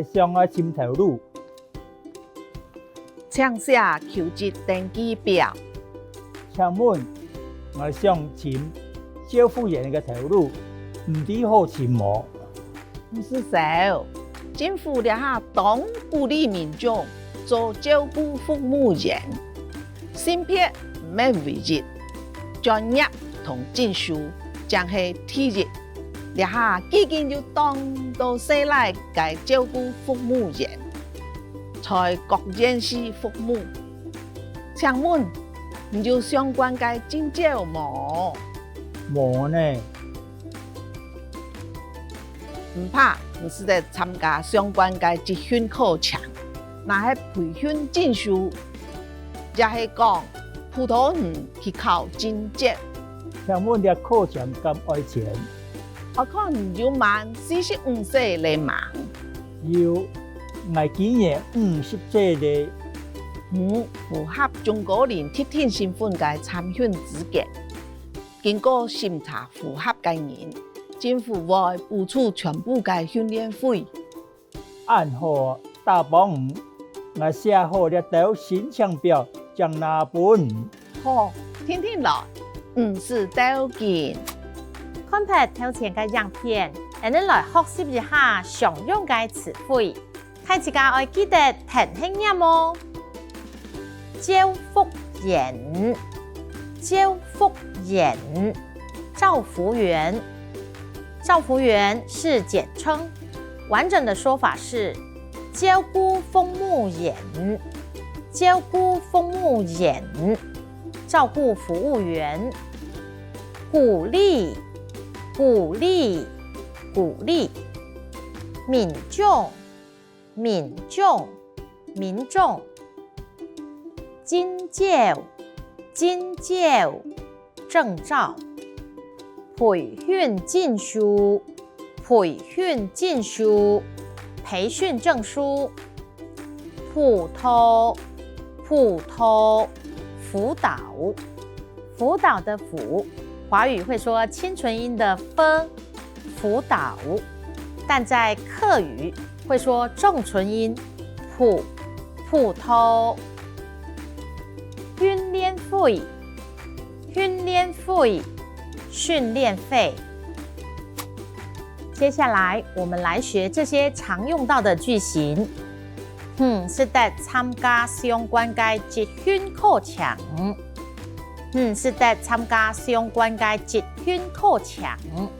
我想要深投入。请写求职登记表。请问，我想请小妇人嘅投入，唔知好请冇？唔是少，政府了下当鼓励民众做照顾服务员，芯片免违日，专业同证书将系体日，了下基金就当到西来嘅照顾服务员，在各县市服务。请问，你有相关嘅证照冇？冇呢？唔怕，你是在参加相关嘅集训课程，那系培训证书，也是讲普通人去考证照。请问啲课程咁爱钱？我看要满45岁嚟忙。要我今年50岁嘅，符合中國人特定身份嘅參訓資格，經過審查符合嘅人，政府會補助全部嘅訓練費。按好大幫五，我寫好了到申請表，將拿本。好，聽聽來，是到件。看拍頭前嘅影片，讓你來學習一下常用嘅詞彙。大家要記得聽輕音哦。照服員，照服員，照服員，照服員是簡稱，完整的說法是照顧服務員，照顧服務員，照顧服務員，鼓勵，鼓勵，鼓勵，民眾，民眾，民眾。證照，證照，證照，培訓證書，培訓證書，培訓證書，普托，普托，輔導，輔導的輔，華語會說清純音的 f， 輔導，但在客語會說重唇音普，普托。訓練費，訓練費，訓練費。接下來，我們來學這些常用到的句型。是在參加相關嘅集訓課程。是在參加相關嘅集訓課程。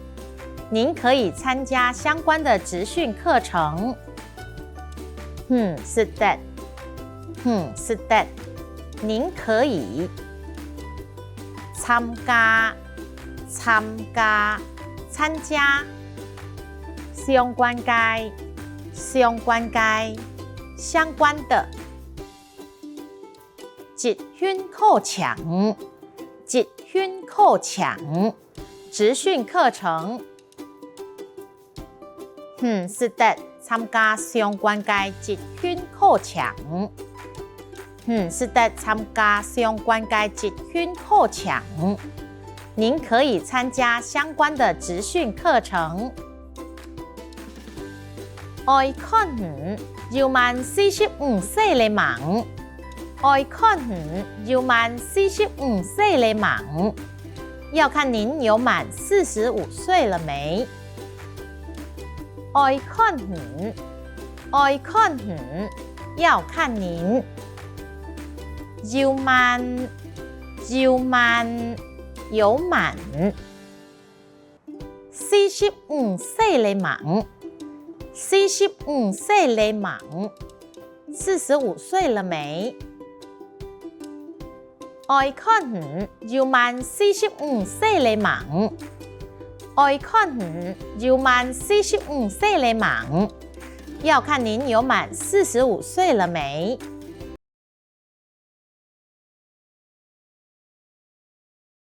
您可以參加相關的職訓課程。是的，是的。您可以參加相關的集訓課程，集訓課程，職訓課程。是的，參加相關嘅集訓課程。是在參加相關嘅集訓課程。您可以參加相關的職訓課程。愛看魚要滿45歲嚟忙，愛看魚要滿45歲嚟忙，要看您有滿45歲了沒。愛看魚，愛看魚，要看您有滿有滿45歲嚟忙，45歲嚟忙，45歲了沒？愛看魚要滿45歲嚟忙，愛看魚要滿45歲嚟忙，要看您有滿45歲了沒？